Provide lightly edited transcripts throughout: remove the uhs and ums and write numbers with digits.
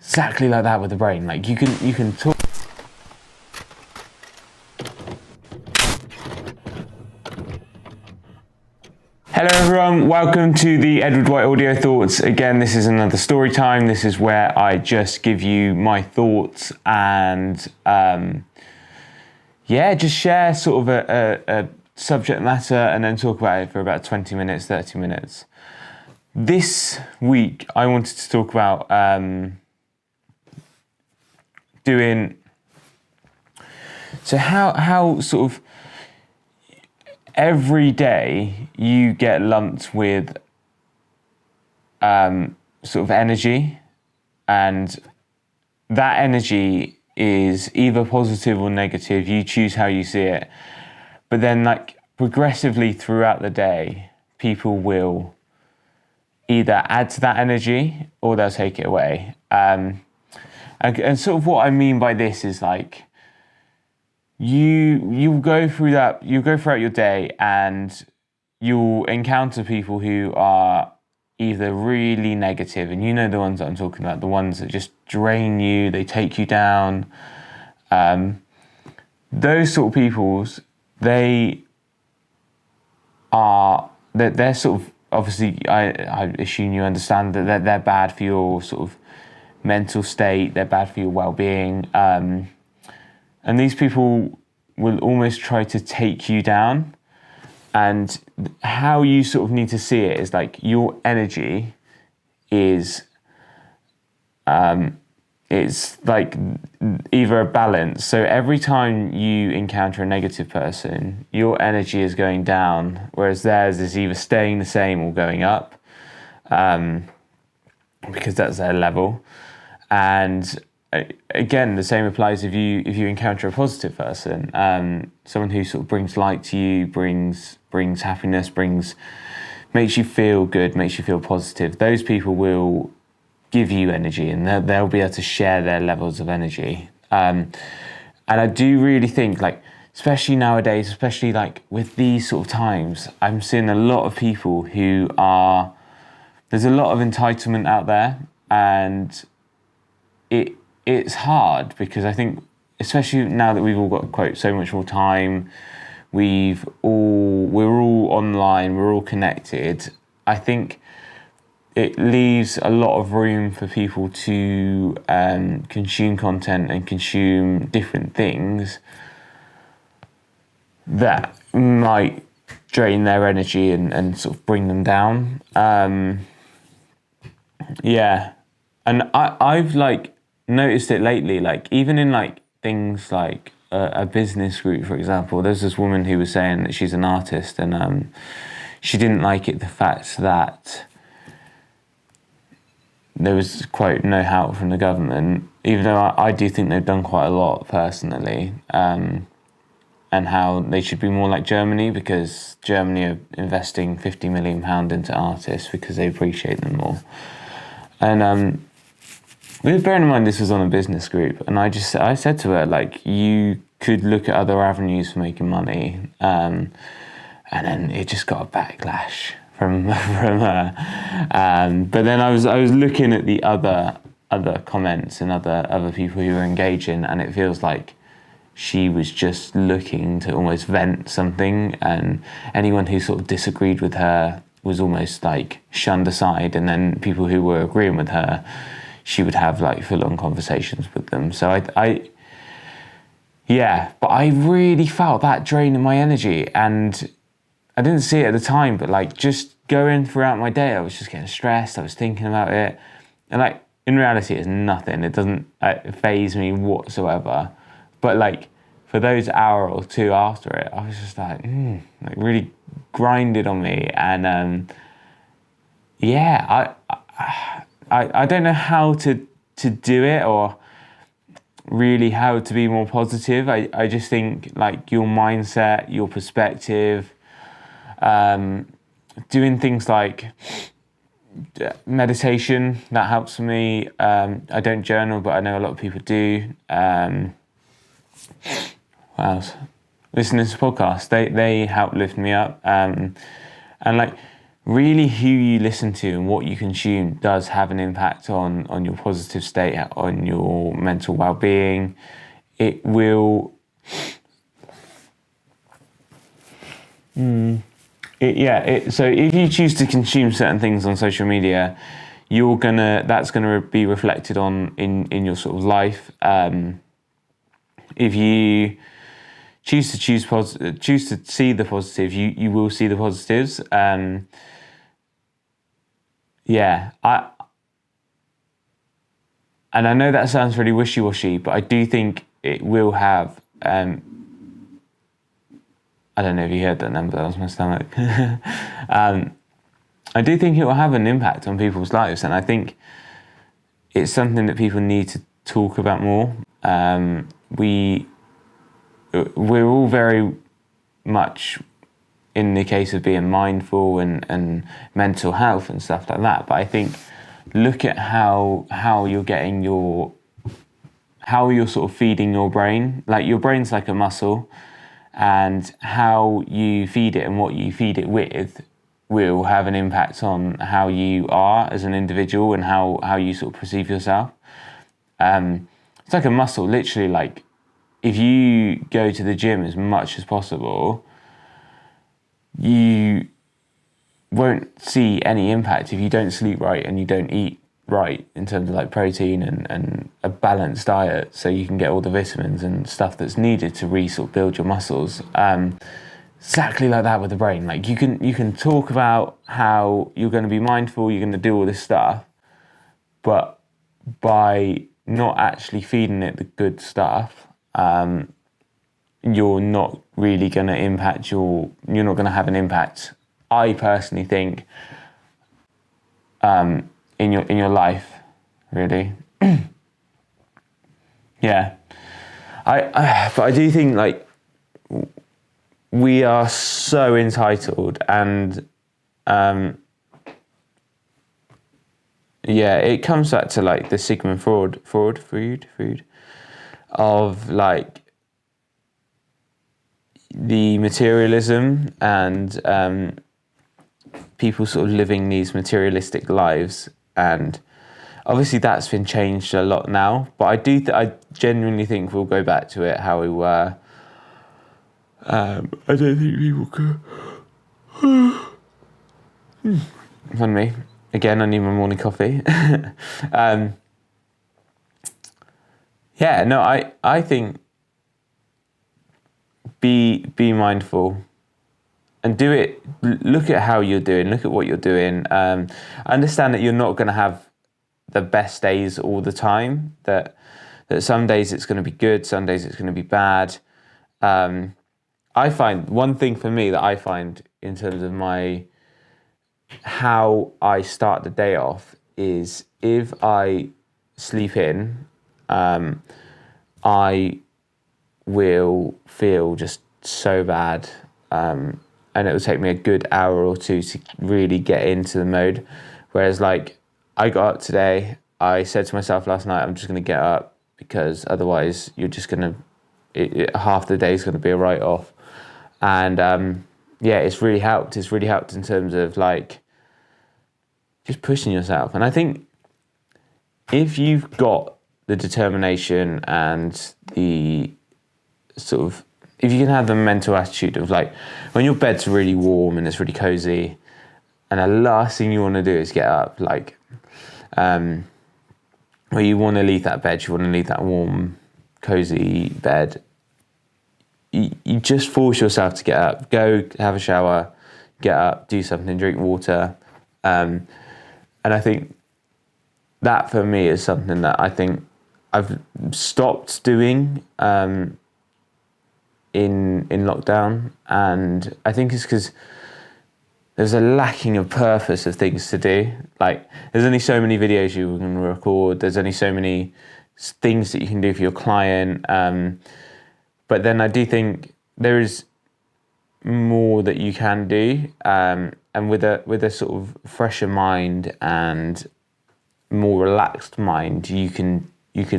exactly like that with the brain. Like you can talk. Hello everyone, welcome to the Edward White Audio Thoughts. Again, this is another story time. This is where I just give you my thoughts and just share sort of a subject matter and then talk about it for about 20 minutes, 30 minutes. This week I wanted to talk about how sort of every day you get lumped with sort of energy, and that energy is either positive or negative. You choose how you see it. But then like progressively throughout the day, people will either add to that energy or they'll take it away. And sort of what I mean by this is like, you'll go throughout your day and you'll encounter people who are either really negative, and you know the ones that I'm talking about, the ones that just drain you, they take you down. Those sort of peoples, they're sort of, obviously, I assume you understand that they're bad for your sort of mental state, they're bad for your well-being. And these people will almost try to take you down. And how you sort of need to see it is like your energy is, it's like either a balance. So every time you encounter a negative person, your energy is going down, whereas theirs is either staying the same or going up, because that's their level. And again, the same applies if you encounter a positive person, someone who sort of brings light to you, brings happiness, makes you feel good, makes you feel positive. Those people will give you energy, and they'll be able to share their levels of energy. And I do really think, like, especially nowadays, especially like with these sort of times, I'm seeing a lot of people there's a lot of entitlement out there, and it's hard because I think, especially now that we've all got, quote, so much more time, we're all online, we're all connected. I think it leaves a lot of room for people to consume content and consume different things that might drain their energy and sort of bring them down. And I've like noticed it lately, like even in like things like a business group, for example. There's this woman who was saying that she's an artist, and she didn't like it, the fact that there was, quote, no help from the government, even though I do think they've done quite a lot personally, and how they should be more like Germany, because Germany are investing £50 million into artists because they appreciate them more. And bearing in mind this was on a business group, and I said to her, like, you could look at other avenues for making money, and then it just got a backlash from her. But then I was looking at the other comments and other people who were engaging, and it feels like she was just looking to almost vent something, and anyone who sort of disagreed with her was almost like shunned aside, and then people who were agreeing with her, she would have like full-on conversations with them. So but I really felt that drain in my energy, and I didn't see it at the time, but like just going throughout my day, I was just getting stressed, I was thinking about it, and like in reality it's nothing, it doesn't faze me whatsoever. But like for those hour or two after it, I was just like really grinded on me, and I don't know how to do it, or really how to be more positive. I just think like your mindset, your perspective, doing things like meditation, that helps for me. I don't journal, but I know a lot of people do. What else? Listening to podcasts, they help lift me up. And like really who you listen to and what you consume does have an impact on your positive state, on your mental well-being. It will, so if you choose to consume certain things on social media, that's gonna be reflected on in your sort of life. If you choose to see the positive, you will see the positives. And I know that sounds really wishy-washy, but I do think it will have. I don't know if you heard that number. That was my stomach. I do think it will have an impact on people's lives, and I think it's something that people need to talk about more. We're all very much in the case of being mindful and mental health and stuff like that, but I think look at how you're getting how you're sort of feeding your brain. Like, your brain's like a muscle, and how you feed it and what you feed it with will have an impact on how you are as an individual and how you sort of perceive yourself. It's like a muscle, literally. Like, if you go to the gym as much as possible, you won't see any impact if you don't sleep right and you don't eat right in terms of like protein and a balanced diet, so you can get all the vitamins and stuff that's needed to sort of build your muscles. Exactly like that with the brain. Like, you can talk about how you're going to be mindful, you're going to do all this stuff, but by not actually feeding it the good stuff, you're not really going to you're not going to have an impact, I personally think, in your life, really. Yeah. But I do think, like, we are so entitled, and it comes back to like the Sigmund Freud of like the materialism and people sort of living these materialistic lives, and obviously that's been changed a lot now, but I genuinely think we'll go back to it how we were. I don't think people could. Pardon me. Again, I need my morning coffee. I think be mindful and do it. Look at how you're doing. Look at what you're doing. Understand that you're not going to have the best days all the time. That some days it's going to be good, some days it's going to be bad. I find one thing for me that I find in terms of how I start the day off is if I sleep in, I will feel just so bad, and it will take me a good hour or two to really get into the mode. Whereas, like, I got up today, I said to myself last night, I'm just going to get up, because otherwise you're just going to, half the day is going to be a write-off. And it's really helped. It's really helped in terms of like just pushing yourself. And I think if you've got the determination and the sort of, if you can have the mental attitude of like, when your bed's really warm and it's really cozy, and the last thing you want to do is get up, like, well, you want to leave that bed, you want to leave that warm, cozy bed. You just force yourself to get up, go have a shower, get up, do something, drink water. And I think that for me is something that I think I've stopped doing in lockdown. And I think it's because there's a lacking of purpose of things to do. Like, there's only so many videos you can record, there's only so many things that you can do for your client. But then I do think there is more that you can do, and with a sort of fresher mind and more relaxed mind, you can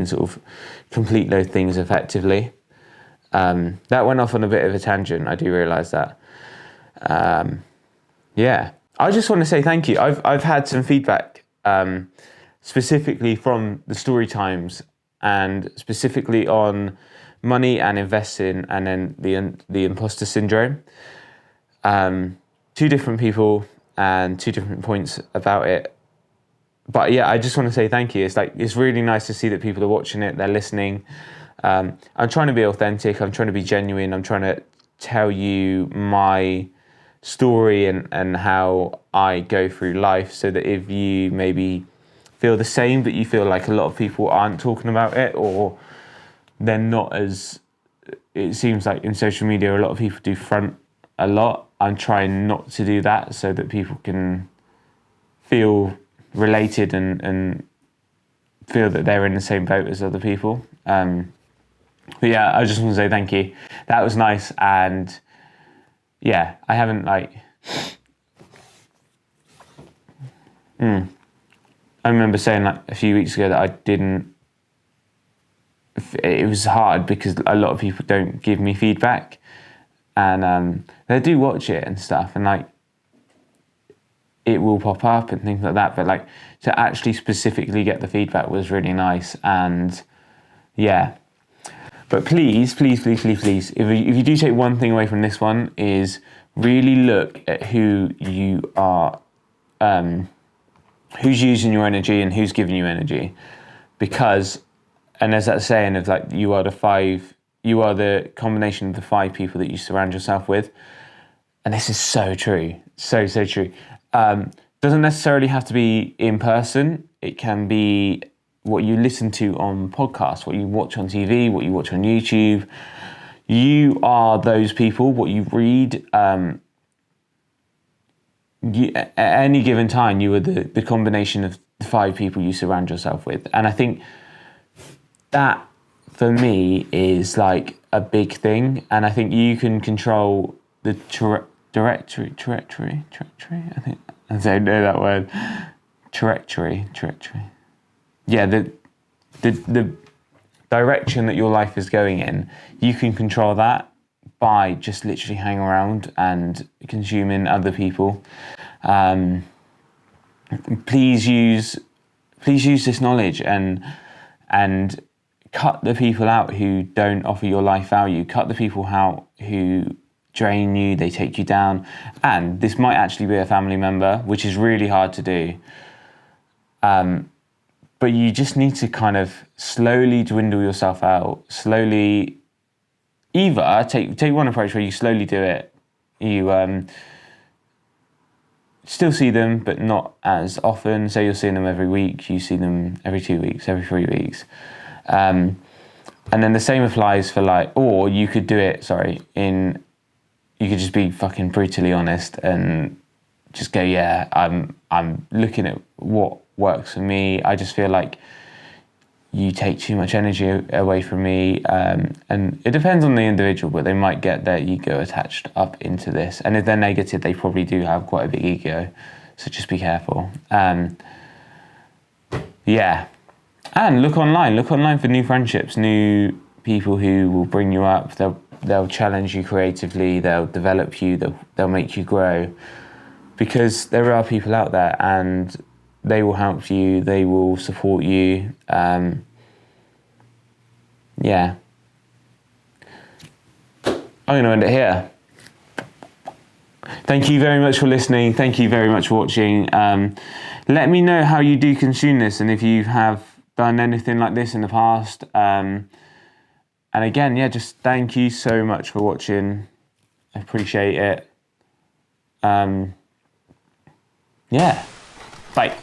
sort of complete those things effectively. That went off on a bit of a tangent. I do realise that. I just want to say thank you. I've had some feedback, specifically from the story times, and specifically on money and investing, and then the imposter syndrome. Two different people and two different points about it. But yeah, I just want to say thank you. It's really nice to see that people are watching it, they're listening. I'm trying to be authentic, I'm trying to be genuine, I'm trying to tell you my story and how I go through life, so that if you maybe feel the same, but you feel like a lot of people aren't talking about it, or they're not as, it seems like in social media, a lot of people do front a lot. I'm trying not to do that, so that people can feel related and feel that they're in the same boat as other people. But yeah, I just want to say thank you. That was nice. And yeah, I haven't I remember saying like a few weeks ago that I didn't, it was hard because a lot of people don't give me feedback, and they do watch it and stuff, and like it will pop up and things like that, but like to actually specifically get the feedback was really nice. And yeah, but please, if you do take one thing away from this one, is really look at who you are, who's using your energy and who's giving you energy. Because, and there's that saying of like, you are the combination of the 5 people that you surround yourself with. And this is so true, so true. Doesn't necessarily have to be in person. It can be what you listen to on podcasts, what you watch on TV, what you watch on YouTube. You are those people. What you read, at any given time, you are the combination of the 5 people you surround yourself with. And I think that, for me, is like a big thing. And I think you can control the trajectory. I think I don't know that word. Trajectory. Yeah, the direction that your life is going in, you can control that by just literally hanging around and consuming other people. Please use this knowledge and cut the people out who don't offer your life value. Cut the people out who drain you, they take you down. And this might actually be a family member, which is really hard to do. But you just need to kind of slowly dwindle yourself out. Slowly, either take one approach where you slowly do it. You still see them, but not as often. Say you're seeing them every week, you see them every 2 weeks, every 3 weeks. And then the same applies for like, or you could do it, you could just be fucking brutally honest and just go, yeah, I'm looking at what works for me. I just feel like you take too much energy away from me. And it depends on the individual, but they might get their ego attached up into this. And if they're negative, they probably do have quite a big ego. So just be careful. Yeah. And look online for new friendships, new people who will bring you up. They'll challenge you creatively, they'll develop you, they'll make you grow. Because there are people out there and they will help you, they will support you. Yeah. I'm going to end it here. Thank you very much for listening. Thank you very much for watching. Let me know how you do consume this and if you have done anything like this in the past. And again, yeah, just thank you so much for watching. I appreciate it. Yeah. Bye.